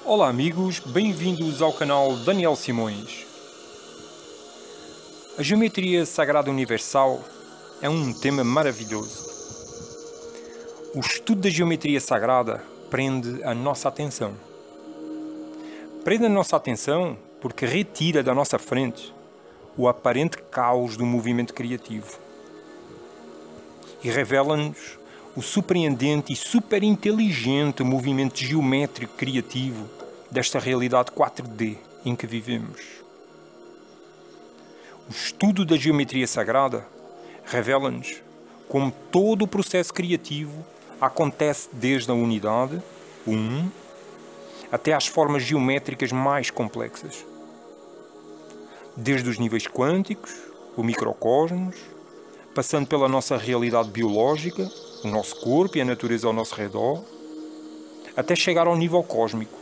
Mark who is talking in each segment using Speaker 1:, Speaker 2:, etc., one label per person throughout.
Speaker 1: Olá amigos, bem-vindos ao canal Daniel Simões. A geometria sagrada universal é um tema maravilhoso. O estudo da geometria sagrada prende a nossa atenção. Prende a nossa atenção porque retira da nossa frente o aparente caos do movimento criativo e revela-nos o surpreendente e superinteligente movimento geométrico criativo desta realidade 4D em que vivemos. O estudo da geometria sagrada revela-nos como todo o processo criativo acontece desde a unidade, o 1, até às formas geométricas mais complexas. Desde os níveis quânticos, o microcosmos, passando pela nossa realidade biológica, o nosso corpo e a natureza ao nosso redor, até chegar ao nível cósmico,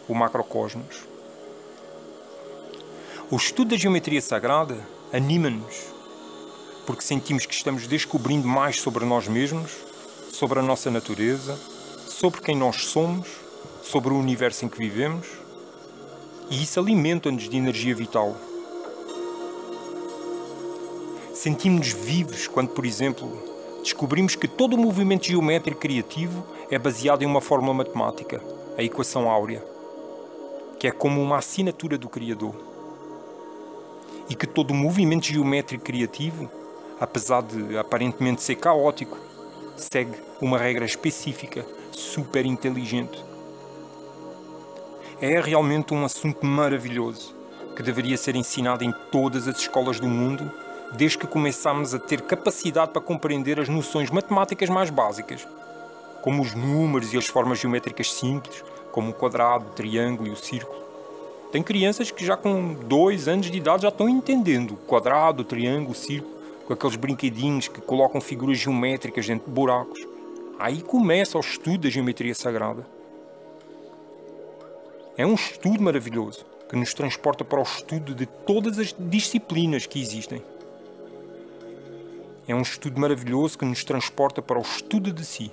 Speaker 1: o macrocosmos. O estudo da geometria sagrada anima-nos, porque sentimos que estamos descobrindo mais sobre nós mesmos, sobre a nossa natureza, sobre quem nós somos, sobre o universo em que vivemos, e isso alimenta-nos de energia vital. Sentimos-nos vivos quando, por exemplo, descobrimos que todo o movimento geométrico criativo é baseado em uma fórmula matemática, a equação áurea, que é como uma assinatura do Criador. E que todo o movimento geométrico criativo, apesar de aparentemente ser caótico, segue uma regra específica, super inteligente. É realmente um assunto maravilhoso, que deveria ser ensinado em todas as escolas do mundo, desde que começámos a ter capacidade para compreender as noções matemáticas mais básicas, como os números e as formas geométricas simples, como o quadrado, o triângulo e o círculo. Tem crianças que já com 2 anos de idade já estão entendendo o quadrado, o triângulo, o círculo, com aqueles brinquedinhos que colocam figuras geométricas dentro de buracos. Aí começa o estudo da geometria sagrada. É um estudo maravilhoso que nos transporta para o estudo de todas as disciplinas que existem. É um estudo maravilhoso que nos transporta para o estudo de si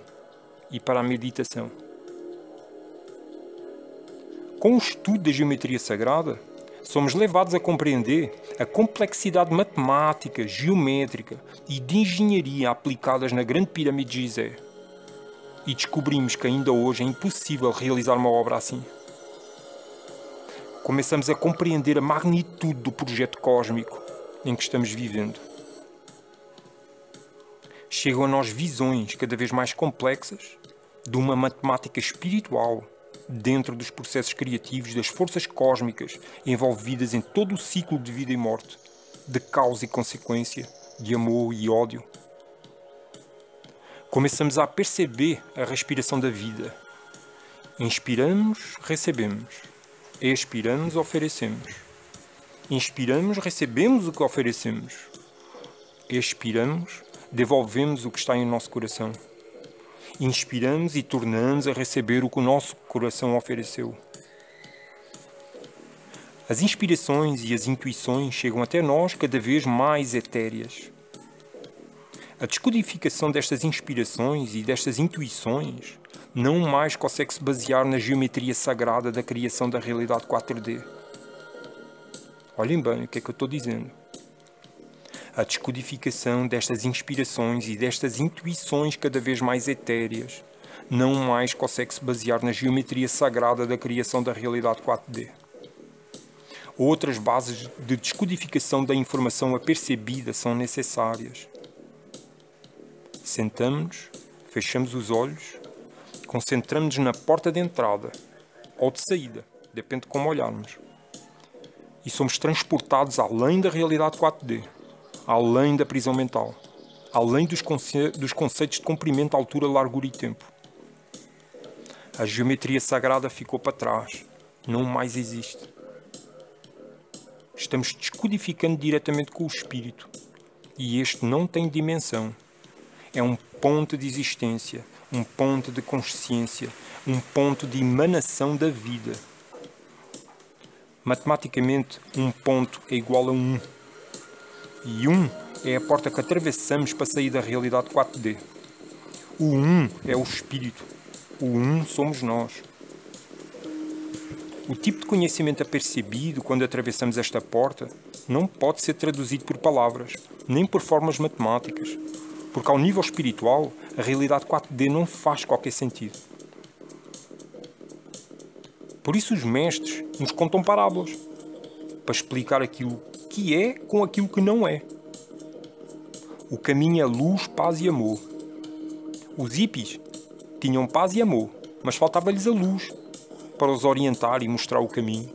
Speaker 1: e para a meditação. Com o estudo da geometria sagrada, somos levados a compreender a complexidade matemática, geométrica e de engenharia aplicadas na Grande Pirâmide de Gizé. E descobrimos que ainda hoje é impossível realizar uma obra assim. Começamos a compreender a magnitude do projeto cósmico em que estamos vivendo. Chegam a nós visões cada vez mais complexas de uma matemática espiritual dentro dos processos criativos das forças cósmicas envolvidas em todo o ciclo de vida e morte, de causa e consequência, de amor e ódio. Começamos a perceber a respiração da vida. Inspiramos, recebemos. Expiramos, oferecemos. Inspiramos, recebemos o que oferecemos. Expiramos, devolvemos o que está em nosso coração. Inspiramos e tornamos a receber o que o nosso coração ofereceu. As inspirações e as intuições chegam até nós cada vez mais etéreas. A descodificação destas inspirações e destas intuições não mais consegue se basear na geometria sagrada da criação da realidade 4D. Olhem bem o que é que eu estou dizendo. A descodificação destas inspirações e destas intuições cada vez mais etéreas não mais consegue se basear na geometria sagrada da criação da realidade 4D. Outras bases de descodificação da informação apercebida são necessárias. Sentamos-nos, fechamos os olhos, concentramos-nos na porta de entrada ou de saída, depende de como olharmos. E somos transportados além da realidade 4D. Além da prisão mental, além dos conceitos de comprimento, altura, largura e tempo. A geometria sagrada ficou para trás, não mais existe. Estamos descodificando diretamente com o espírito, e este não tem dimensão. É um ponto de existência, um ponto de consciência, um ponto de emanação da vida. Matematicamente, um ponto é igual a 1. E 1 é a porta que atravessamos para sair da realidade 4D. O 1 é o espírito. O 1 somos nós. O tipo de conhecimento apercebido quando atravessamos esta porta não pode ser traduzido por palavras, nem por formas matemáticas, porque ao nível espiritual, a realidade 4D não faz qualquer sentido. Por isso os mestres nos contam parábolas, para explicar aquilo que é com aquilo que não é. O caminho é luz, paz e amor. Os hippies tinham paz e amor, mas faltava-lhes a luz para os orientar e mostrar o caminho.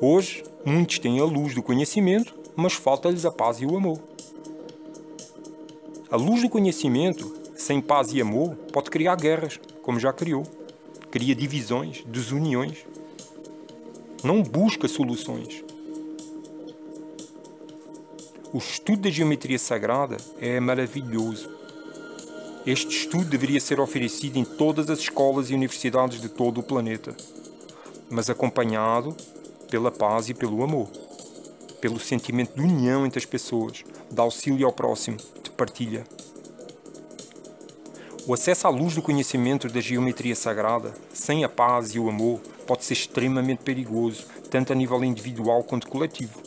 Speaker 1: Hoje, muitos têm a luz do conhecimento, mas falta-lhes a paz e o amor. A luz do conhecimento, sem paz e amor, pode criar guerras, como já criou. Cria divisões, desuniões. Não busca soluções. O estudo da geometria sagrada é maravilhoso. Este estudo deveria ser oferecido em todas as escolas e universidades de todo o planeta, mas acompanhado pela paz e pelo amor, pelo sentimento de união entre as pessoas, de auxílio ao próximo, de partilha. O acesso à luz do conhecimento da geometria sagrada, sem a paz e o amor, pode ser extremamente perigoso, tanto a nível individual quanto coletivo.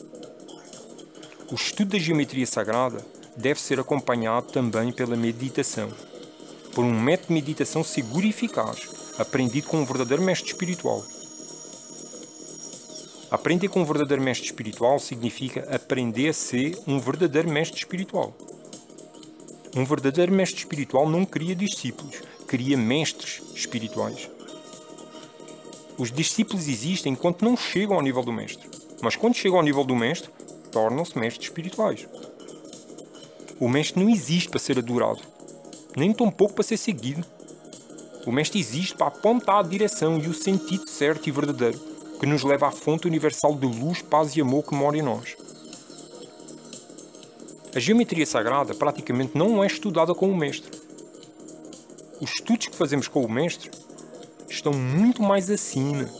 Speaker 1: O estudo da geometria sagrada deve ser acompanhado também pela meditação, por um método de meditação seguro e eficaz, aprendido com um verdadeiro mestre espiritual. Aprender com um verdadeiro mestre espiritual significa aprender a ser um verdadeiro mestre espiritual. Um verdadeiro mestre espiritual não cria discípulos, cria mestres espirituais. Os discípulos existem enquanto não chegam ao nível do mestre, mas quando chegam ao nível do mestre, tornam-se mestres espirituais. O mestre não existe para ser adorado, nem tampouco para ser seguido. O mestre existe para apontar a direção e o sentido certo e verdadeiro, que nos leva à fonte universal de luz, paz e amor que mora em nós. A geometria sagrada praticamente não é estudada com o mestre. Os estudos que fazemos com o mestre estão muito mais acima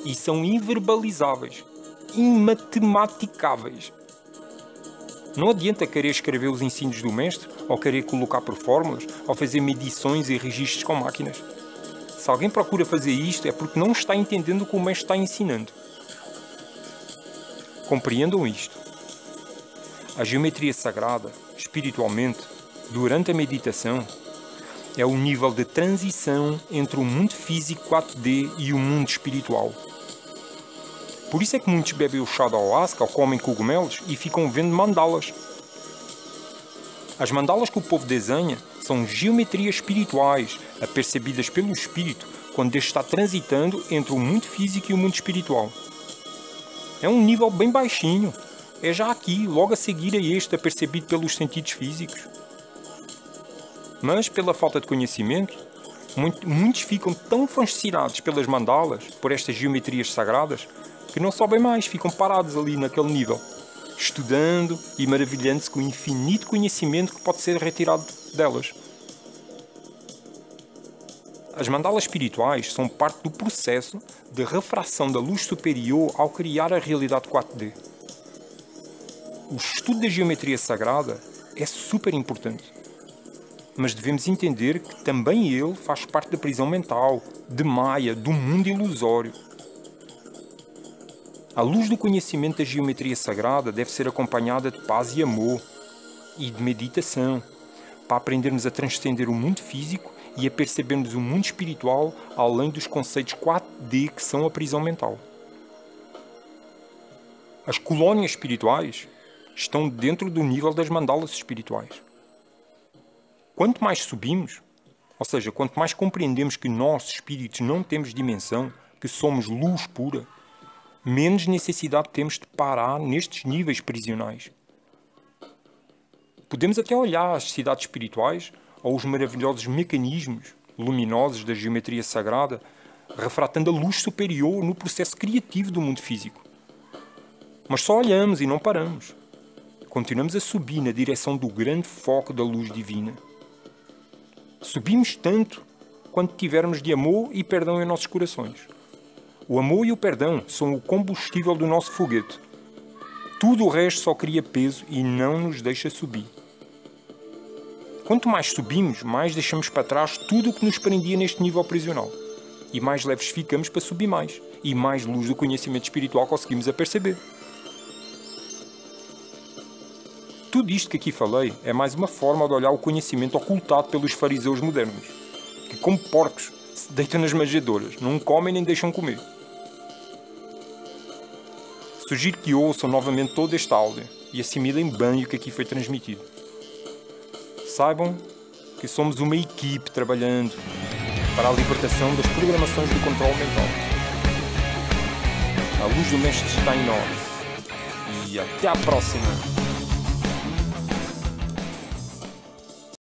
Speaker 1: e são inverbalizáveis, imatematicáveis. Não adianta querer escrever os ensinos do mestre, ou querer colocar por fórmulas, ou fazer medições e registros com máquinas. Se alguém procura fazer isto é porque não está entendendo o que o mestre está ensinando. Compreendam isto. A geometria sagrada, espiritualmente, durante a meditação, é o nível de transição entre o mundo físico 4D e o mundo espiritual. Por isso é que muitos bebem o chá da ayahuasca ou comem cogumelos e ficam vendo mandalas. As mandalas que o povo desenha são geometrias espirituais, apercebidas pelo espírito quando este está transitando entre o mundo físico e o mundo espiritual. É um nível bem baixinho. É já aqui, logo a seguir a este apercebido pelos sentidos físicos. Mas, pela falta de conhecimento, muitos ficam tão fascinados pelas mandalas, por estas geometrias sagradas, que não sobem mais, ficam parados ali naquele nível, estudando e maravilhando-se com o infinito conhecimento que pode ser retirado delas. As mandalas espirituais são parte do processo de refração da luz superior ao criar a realidade 4D. O estudo da geometria sagrada é super importante, mas devemos entender que também ele faz parte da prisão mental, de Maia, do mundo ilusório. A luz do conhecimento da geometria sagrada deve ser acompanhada de paz e amor e de meditação, para aprendermos a transcender o mundo físico e a percebermos o mundo espiritual além dos conceitos 4D que são a prisão mental. As colónias espirituais estão dentro do nível das mandalas espirituais. Quanto mais subimos, ou seja, quanto mais compreendemos que nós, espíritos, não temos dimensão, que somos luz pura, menos necessidade temos de parar nestes níveis prisionais. Podemos até olhar as cidades espirituais ou os maravilhosos mecanismos luminosos da geometria sagrada, refratando a luz superior no processo criativo do mundo físico. Mas só olhamos e não paramos. Continuamos a subir na direção do grande foco da luz divina. Subimos tanto quanto tivermos de amor e perdão em nossos corações. O amor e o perdão são o combustível do nosso foguete. Tudo o resto só cria peso e não nos deixa subir. Quanto mais subimos, mais deixamos para trás tudo o que nos prendia neste nível prisional. E mais leves ficamos para subir mais. E mais luz do conhecimento espiritual conseguimos aperceber. Tudo isto que aqui falei é mais uma forma de olhar o conhecimento ocultado pelos fariseus modernos, que como porcos se deitam nas manjedoras, não comem nem deixam comer. Sugiro que ouçam novamente todo este áudio e assimilem bem o que aqui foi transmitido. Saibam que somos uma equipe trabalhando para a libertação das programações do controle mental. A luz do Mestre está em nós. E até à próxima!